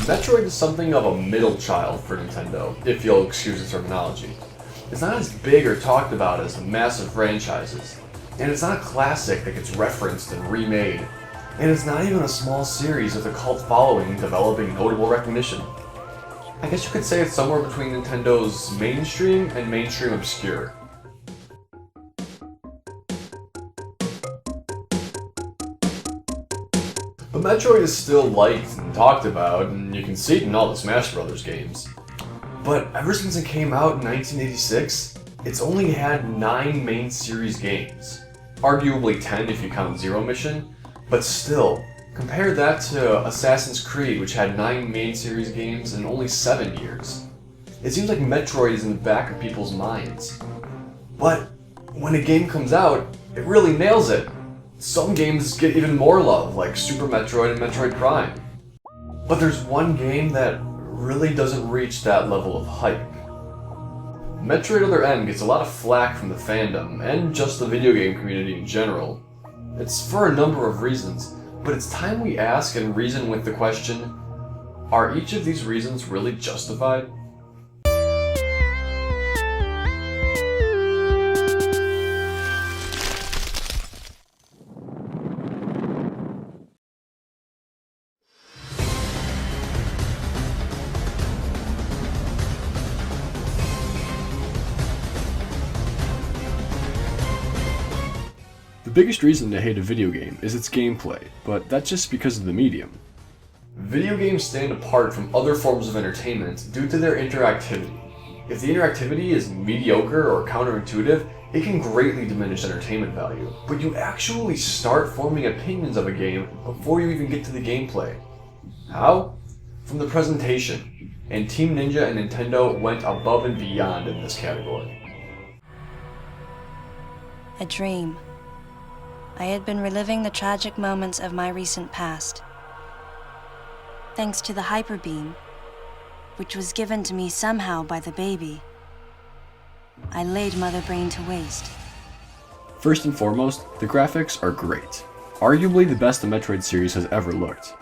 Metroid is something of a middle child for Nintendo, if you'll excuse the terminology. It's not as big or talked about as the massive franchises, and it's not a classic that gets referenced and remade, and it's not even a small series with a cult following developing notable recognition. I guess you could say it's somewhere between Nintendo's mainstream and mainstream obscure. But Metroid is still liked and talked about, and you can see it in all the Smash Bros. Games. But ever since it came out in 1986, it's only had 9 main series games. Arguably 10 if you count Zero Mission, but still, compare that to Assassin's Creed, which had 9 main series games in only 7 years. It seems like Metroid is in the back of people's minds. But when a game comes out, it really nails it. Some games get even more love, like Super Metroid and Metroid Prime. But there's one game that really doesn't reach that level of hype. Metroid Other M gets a lot of flack from the fandom, and just the video game community in general. It's for a number of reasons, but it's time we ask and reason with the question, are each of these reasons really justified? The biggest reason to hate a video game is its gameplay, but that's just because of the medium. Video games stand apart from other forms of entertainment due to their interactivity. If the interactivity is mediocre or counterintuitive, it can greatly diminish entertainment value, but you actually start forming opinions of a game before you even get to the gameplay. How? From the presentation, and Team Ninja and Nintendo went above and beyond in this category. A dream. I had been reliving the tragic moments of my recent past. Thanks to the Hyper Beam, which was given to me somehow by the baby, I laid Mother Brain to waste. First and foremost, the graphics are great. Arguably the best the Metroid series has ever looked.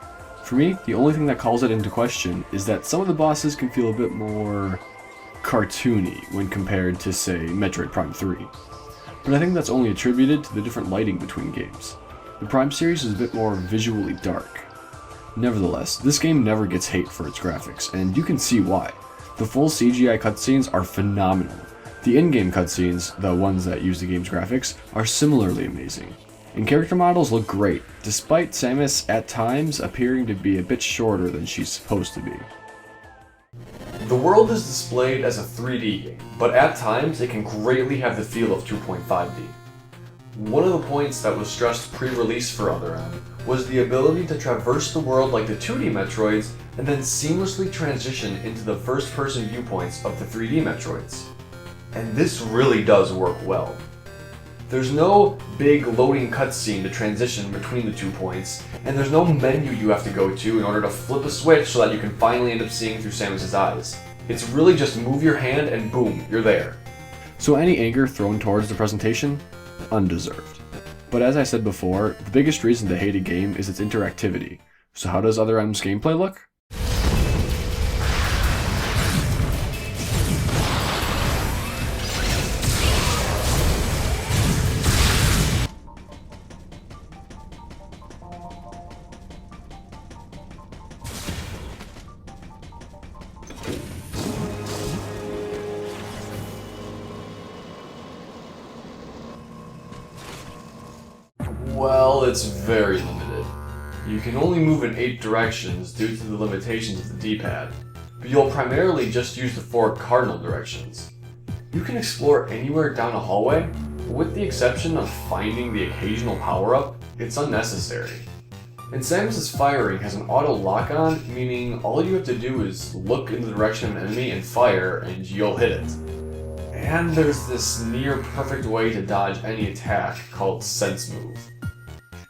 For me, the only thing that calls it into question is that some of the bosses can feel a bit more cartoony when compared to, say, Metroid Prime 3. But I think that's only attributed to the different lighting between games. The Prime series is a bit more visually dark. Nevertheless, this game never gets hate for its graphics, and you can see why. The full CGI cutscenes are phenomenal. The in-game cutscenes, the ones that use the game's graphics, are similarly amazing. And character models look great, despite Samus at times appearing to be a bit shorter than she's supposed to be. The world is displayed as a 3D game, but at times it can greatly have the feel of 2.5D. One of the points that was stressed pre-release for Other M was the ability to traverse the world like the 2D Metroids and then seamlessly transition into the first-person viewpoints of the 3D Metroids. And this really does work well. There's no big loading cutscene to transition between the 2 points, and there's no menu you have to go to in order to flip a switch so that you can finally end up seeing through Samus's eyes. It's really just move your hand and boom, you're there. So any anger thrown towards the presentation? Undeserved. But as I said before, the biggest reason to hate a game is its interactivity. So how does Other M's gameplay look? Well, it's very limited. You can only move in 8 directions due to the limitations of the D-pad, but you'll primarily just use the 4 cardinal directions. You can explore anywhere down a hallway, but with the exception of finding the occasional power-up, it's unnecessary. And Samus's firing has an auto lock-on, meaning all you have to do is look in the direction of an enemy and fire, and you'll hit it. And there's this near-perfect way to dodge any attack called Sense Move.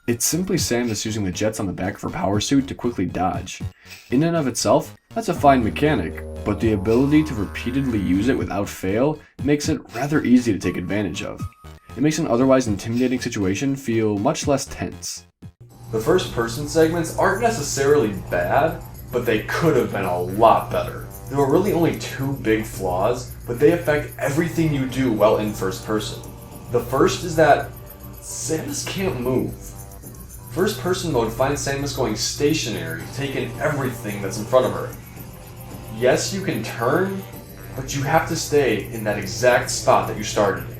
It's simply Samus using the jets on the back of her power suit to quickly dodge. In and of itself, that's a fine mechanic, but the ability to repeatedly use it without fail makes it rather easy to take advantage of. It makes an otherwise intimidating situation feel much less tense. The first-person segments aren't necessarily bad, but they could have been a lot better. There are really only two big flaws, but they affect everything you do while in first person. The first is that Samus can't move. First person mode finds Samus going stationary, taking everything that's in front of her. Yes, you can turn, but you have to stay in that exact spot that you started in.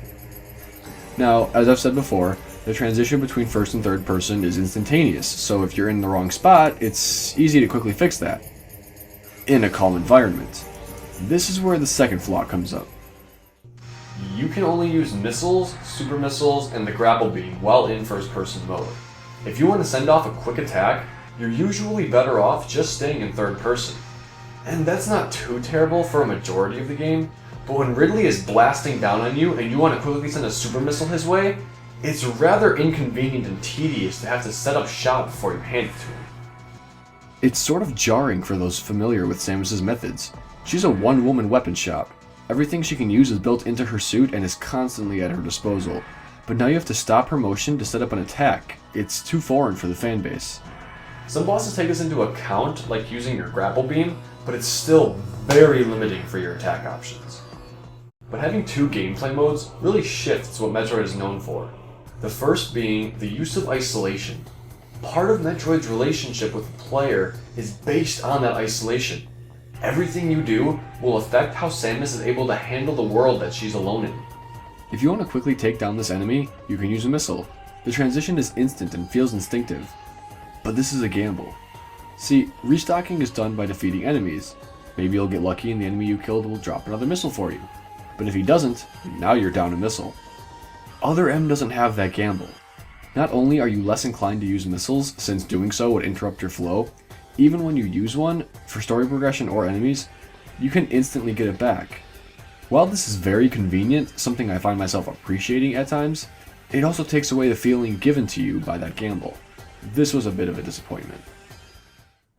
Now, as I've said before, the transition between first and third person is instantaneous, so if you're in the wrong spot, it's easy to quickly fix that. In a calm environment. This is where the second flaw comes up. You can only use missiles, super missiles, and the grapple beam while in first person mode. If you want to send off a quick attack, you're usually better off just staying in third person. And that's not too terrible for a majority of the game, but when Ridley is blasting down on you and you want to quickly send a super missile his way, it's rather inconvenient and tedious to have to set up shop before you hand it to him. It's sort of jarring for those familiar with Samus's methods. She's a one-woman weapon shop. Everything she can use is built into her suit and is constantly at her disposal. But now you have to stop her motion to set up an attack. It's too foreign for the fanbase. Some bosses take this into account, like using your grapple beam, but it's still very limiting for your attack options. But having two gameplay modes really shifts what Metroid is known for. The first being the use of isolation. Part of Metroid's relationship with the player is based on that isolation. Everything you do will affect how Samus is able to handle the world that she's alone in. If you want to quickly take down this enemy, you can use a missile. The transition is instant and feels instinctive. But this is a gamble. See, restocking is done by defeating enemies. Maybe you'll get lucky and the enemy you killed will drop another missile for you. But if he doesn't, now you're down a missile. Other M doesn't have that gamble. Not only are you less inclined to use missiles, since doing so would interrupt your flow, even when you use one, for story progression or enemies, you can instantly get it back. While this is very convenient, something I find myself appreciating at times, it also takes away the feeling given to you by that gamble. This was a bit of a disappointment.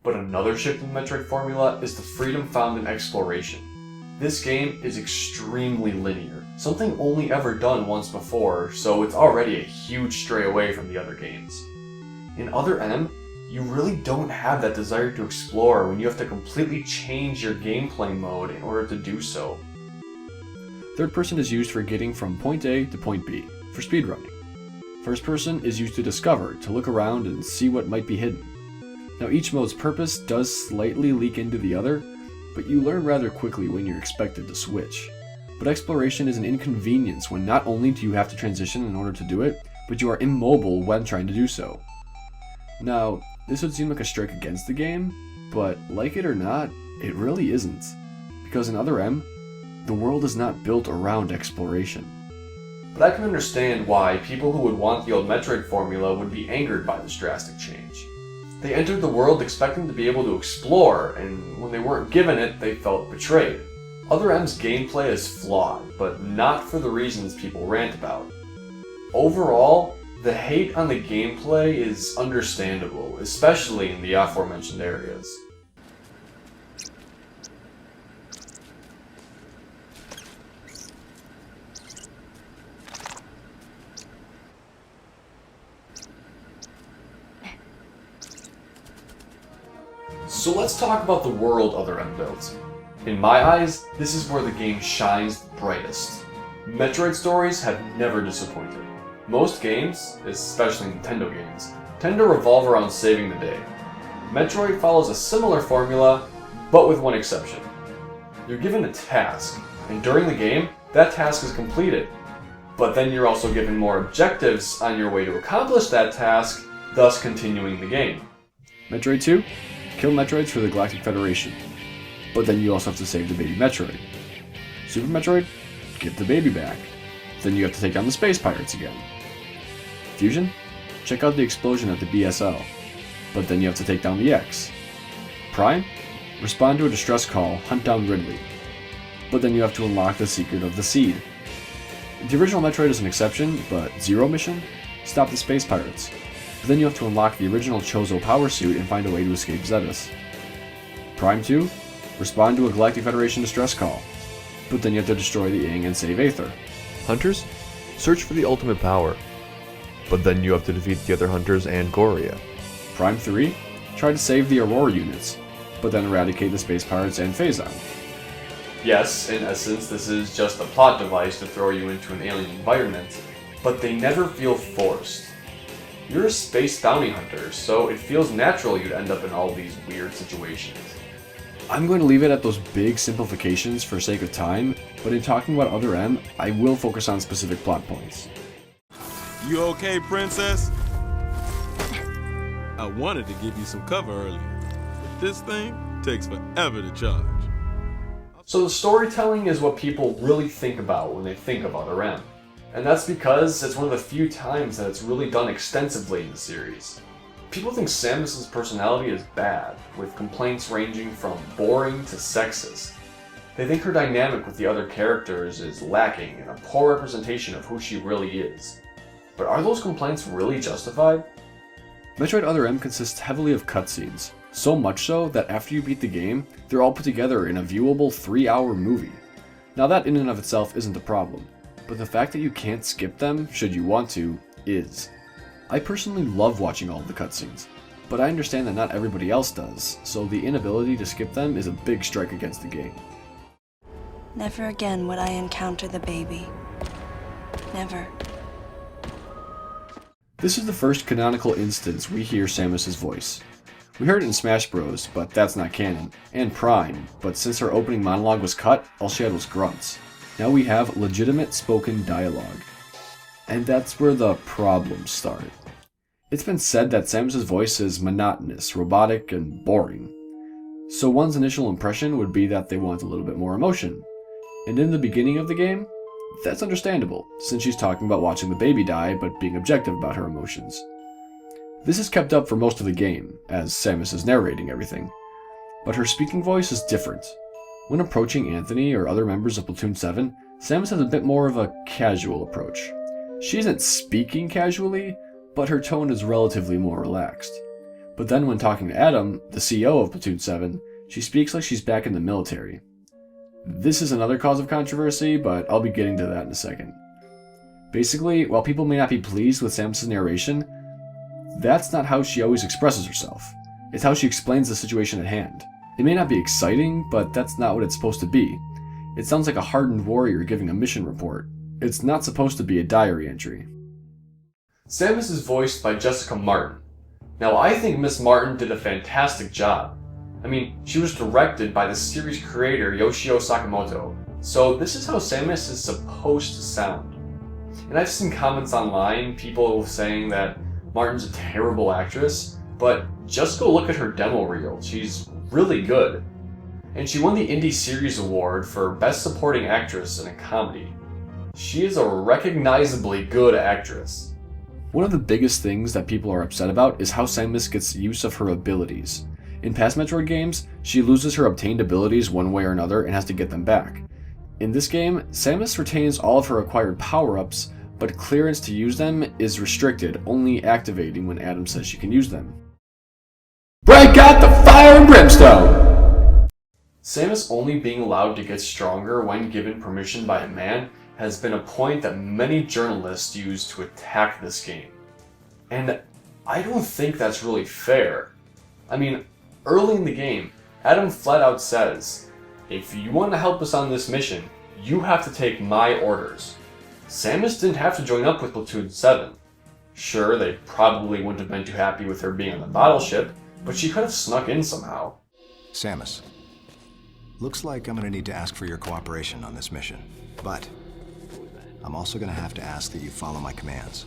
But another shift in the Metroid formula is the freedom found in exploration. This game is extremely linear, something only ever done once before, so it's already a huge stray away from the other games. In Other M, you really don't have that desire to explore when you have to completely change your gameplay mode in order to do so. Third person is used for getting from point A to point B, for speedrunning. First person is used to discover, to look around and see what might be hidden. Now each mode's purpose does slightly leak into the other, but you learn rather quickly when you're expected to switch. But exploration is an inconvenience when not only do you have to transition in order to do it, but you are immobile when trying to do so. Now, this would seem like a strike against the game, but like it or not, it really isn't. Because in Other M, the world is not built around exploration. But I can understand why people who would want the old Metroid formula would be angered by this drastic change. They entered the world expecting to be able to explore, and when they weren't given it, they felt betrayed. Other M's gameplay is flawed, but not for the reasons people rant about. Overall, the hate on the gameplay is understandable, especially in the aforementioned areas. So let's talk about the world Other M built. In my eyes, this is where the game shines brightest. Metroid stories have never disappointed. Most games, especially Nintendo games, tend to revolve around saving the day. Metroid follows a similar formula, but with one exception. You're given a task, and during the game, that task is completed. But then you're also given more objectives on your way to accomplish that task, thus continuing the game. Metroid 2? Kill Metroids for the Galactic Federation. But then you also have to save the baby Metroid. Super Metroid? Get the baby back. Then you have to take down the space pirates again. Fusion? Check out the explosion at the BSL. But then you have to take down the X. Prime? Respond to a distress call, hunt down Ridley. But then you have to unlock the secret of the seed. The original Metroid is an exception, but Zero Mission? Stop the space pirates. But then you have to unlock the original Chozo power suit and find a way to escape Zetus. Prime 2? Respond to a Galactic Federation distress call. But then you have to destroy the Ing and save Aether. Hunters? Search for the ultimate power. But then you have to defeat the other hunters and Goria. Prime 3 tried to save the Aurora units, but then eradicate the space pirates and Phazon. Yes, in essence, this is just a plot device to throw you into an alien environment, but they never feel forced. You're a space bounty hunter, so it feels natural you'd end up in all these weird situations. I'm going to leave it at those big simplifications for sake of time, but in talking about Other M, I will focus on specific plot points. You okay, princess? I wanted to give you some cover earlier, but this thing takes forever to charge. So the storytelling is what people really think about when they think of Other M. And that's because it's one of the few times that it's really done extensively in the series. People think Samus's personality is bad, with complaints ranging from boring to sexist. They think her dynamic with the other characters is lacking and a poor representation of who she really is. But are those complaints really justified? Metroid Other M consists heavily of cutscenes, so much so that after you beat the game, they're all put together in a viewable 3-hour movie. Now that in and of itself isn't a problem, but the fact that you can't skip them, should you want to, is. I personally love watching all of the cutscenes, but I understand that not everybody else does, so the inability to skip them is a big strike against the game. Never again would I encounter the baby. Never. This is the first canonical instance we hear Samus's voice. We heard it in Smash Bros, but that's not canon, and Prime, but since her opening monologue was cut, all she had was grunts. Now we have legitimate spoken dialogue. And that's where the problems start. It's been said that Samus's voice is monotonous, robotic, and boring. So one's initial impression would be that they want a little bit more emotion. And in the beginning of the game, that's understandable, since she's talking about watching the baby die, but being objective about her emotions. This is kept up for most of the game, as Samus is narrating everything. But her speaking voice is different. When approaching Anthony or other members of Platoon 7, Samus has a bit more of a casual approach. She isn't speaking casually, but her tone is relatively more relaxed. But then when talking to Adam, the CEO of Platoon 7, she speaks like she's back in the military. This is another cause of controversy, but I'll be getting to that in a second. Basically, while people may not be pleased with Samus's narration, that's not how she always expresses herself. It's how she explains the situation at hand. It may not be exciting, but that's not what it's supposed to be. It sounds like a hardened warrior giving a mission report. It's not supposed to be a diary entry. Samus is voiced by Jessica Martin. Now I think Miss Martin did a fantastic job. I mean, she was directed by the series creator Yoshio Sakamoto, so this is how Samus is supposed to sound. And I've seen comments online, people saying that Martin's a terrible actress, but just go look at her demo reel, she's really good. And she won the Indie Series Award for Best Supporting Actress in a Comedy. She is a recognizably good actress. One of the biggest things that people are upset about is how Samus gets use of her abilities. In past Metroid games, she loses her obtained abilities one way or another and has to get them back. In this game, Samus retains all of her acquired power-ups, but clearance to use them is restricted, only activating when Adam says she can use them. Break out the fire and brimstone! Samus only being allowed to get stronger when given permission by a man has been a point that many journalists use to attack this game. And I don't think that's really fair. I mean, early in the game, Adam flat out says, "If you want to help us on this mission, you have to take my orders." Samus didn't have to join up with Platoon 7. Sure, they probably wouldn't have been too happy with her being on the battleship, but she could have snuck in somehow. Samus, looks like I'm gonna need to ask for your cooperation on this mission, but I'm also gonna have to ask that you follow my commands.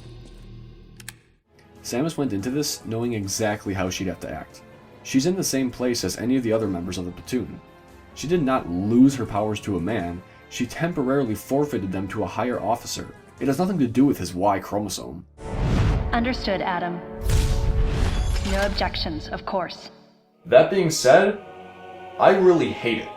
Samus went into this knowing exactly how she'd have to act. She's in the same place as any of the other members of the platoon. She did not lose her powers to a man, she temporarily forfeited them to a higher officer. It has nothing to do with his Y chromosome. Understood, Adam. No objections, of course. That being said, I really hate it.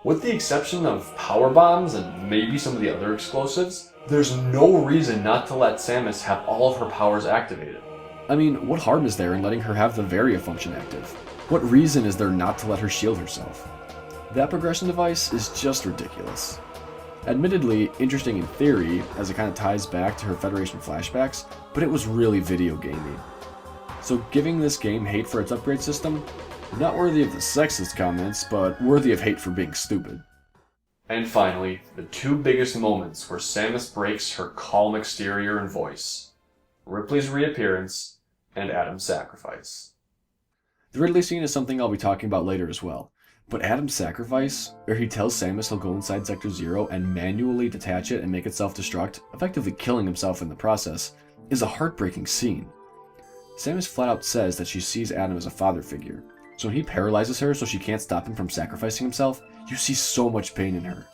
With the exception of power bombs and maybe some of the other explosives, there's no reason not to let Samus have all of her powers activated. I mean, what harm is there in letting her have the Varia function active? What reason is there not to let her shield herself? That progression device is just ridiculous. Admittedly, interesting in theory, as it kind of ties back to her Federation flashbacks, but it was really video gamey. So giving this game hate for its upgrade system, not worthy of the sexist comments, but worthy of hate for being stupid. And finally, the two biggest moments where Samus breaks her calm exterior and voice. Ripley's reappearance, and Adam's sacrifice. The Ridley scene is something I'll be talking about later as well, but Adam's sacrifice, where he tells Samus he'll go inside Sector 0 and manually detach it and make it self-destruct, effectively killing himself in the process, is a heartbreaking scene. Samus flat out says that she sees Adam as a father figure, so when he paralyzes her so she can't stop him from sacrificing himself, you see so much pain in her.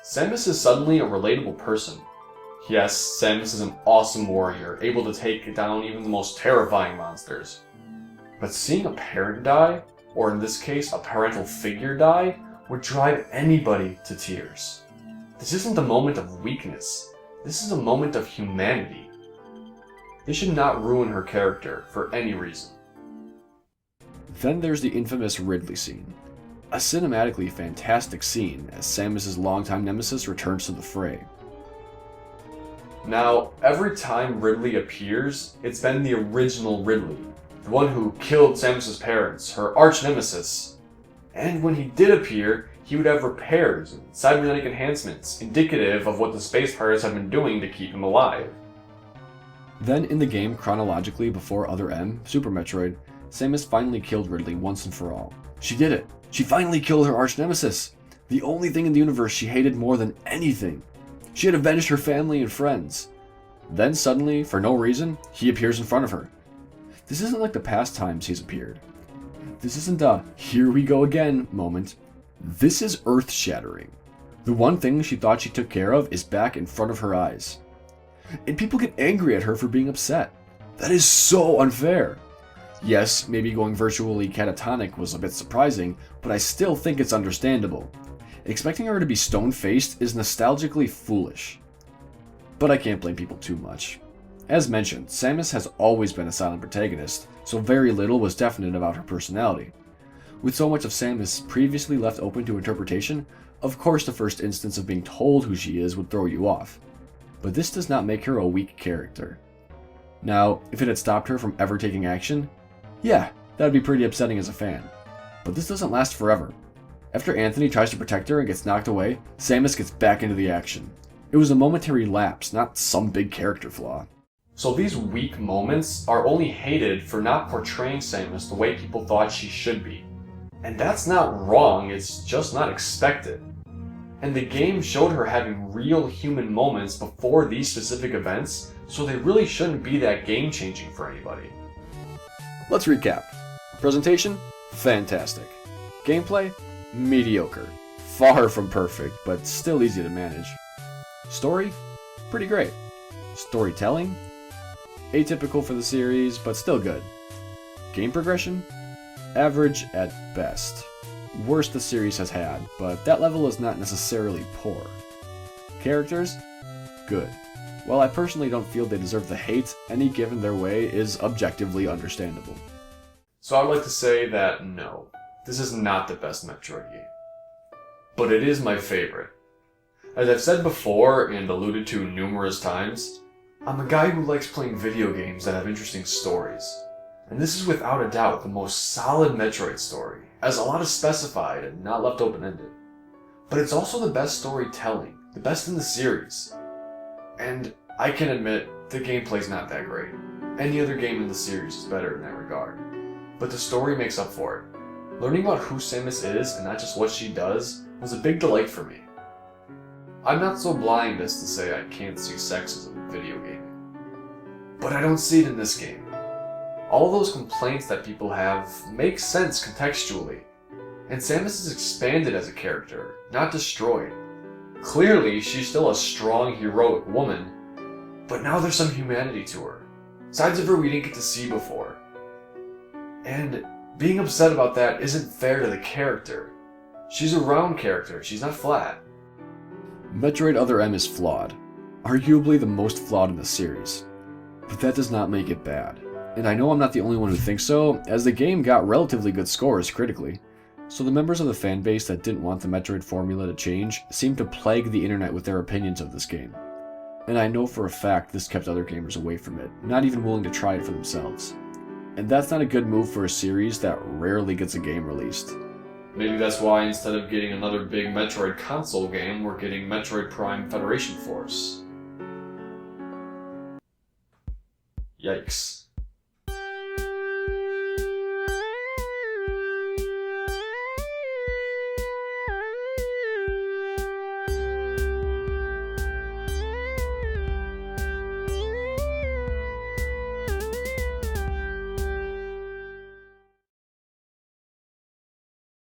Samus is suddenly a relatable person. Yes, Samus is an awesome warrior, able to take down even the most terrifying monsters. But seeing a parent die, or in this case, a parental figure die, would drive anybody to tears. This isn't a moment of weakness. This is a moment of humanity. This should not ruin her character for any reason. Then there's the infamous Ridley scene. A cinematically fantastic scene as Samus' longtime nemesis returns to the fray. Now, every time Ridley appears, it's been the original Ridley, the one who killed Samus' parents, her arch-nemesis. And when he did appear, he would have repairs and cybernetic enhancements, indicative of what the space pirates have been doing to keep him alive. Then in the game, chronologically before Other M, Super Metroid, Samus finally killed Ridley once and for all. She did it! She finally killed her arch-nemesis! The only thing in the universe she hated more than anything! She had avenged her family and friends. Then suddenly, for no reason, he appears in front of her. This isn't like the past times he's appeared. This isn't a "here we go again" moment. This is earth-shattering. The one thing she thought she took care of is back in front of her eyes. And people get angry at her for being upset. That is so unfair. Yes, maybe going virtually catatonic was a bit surprising, but I still think it's understandable. Expecting her to be stone-faced is nostalgically foolish. But I can't blame people too much. As mentioned, Samus has always been a silent protagonist, so very little was definite about her personality. With so much of Samus previously left open to interpretation, of course the first instance of being told who she is would throw you off. But this does not make her a weak character. Now, if it had stopped her from ever taking action, yeah, that would be pretty upsetting as a fan. But this doesn't last forever. After Anthony tries to protect her and gets knocked away, Samus gets back into the action. It was a momentary lapse, not some big character flaw. So these weak moments are only hated for not portraying Samus the way people thought she should be. And that's not wrong, it's just not expected. And the game showed her having real human moments before these specific events, so they really shouldn't be that game-changing for anybody. Let's recap. Presentation? Fantastic. Gameplay? Mediocre. Far from perfect, but still easy to manage. Story? Pretty great. Storytelling? Atypical for the series, but still good. Game progression? Average at best. Worst the series has had, but that level is not necessarily poor. Characters? Good. While I personally don't feel they deserve the hate, any given their way is objectively understandable. So I would like to say that no, this is not the best Metroid game. But it is my favorite. As I've said before and alluded to numerous times, I'm a guy who likes playing video games that have interesting stories. And this is without a doubt the most solid Metroid story, as a lot is specified and not left open-ended. But it's also the best storytelling, the best in the series. And I can admit, the gameplay's not that great. Any other game in the series is better in that regard. But the story makes up for it. Learning about who Samus is and not just what she does was a big delight for me. I'm not so blind as to say I can't see sexism in video gaming. But I don't see it in this game. All those complaints that people have make sense contextually. And Samus is expanded as a character, not destroyed. Clearly, she's still a strong, heroic woman, but now there's some humanity to her. Sides of her we didn't get to see before. And being upset about that isn't fair to the character. She's a round character, she's not flat. Metroid Other M is flawed. Arguably the most flawed in the series. But that does not make it bad. And I know I'm not the only one who thinks so, as the game got relatively good scores critically. So the members of the fanbase that didn't want the Metroid formula to change seemed to plague the internet with their opinions of this game. And I know for a fact this kept other gamers away from it, not even willing to try it for themselves. and that's not a good move for a series that rarely gets a game released. Maybe that's why instead of getting another big Metroid console game, we're getting Metroid Prime Federation Force. Yikes.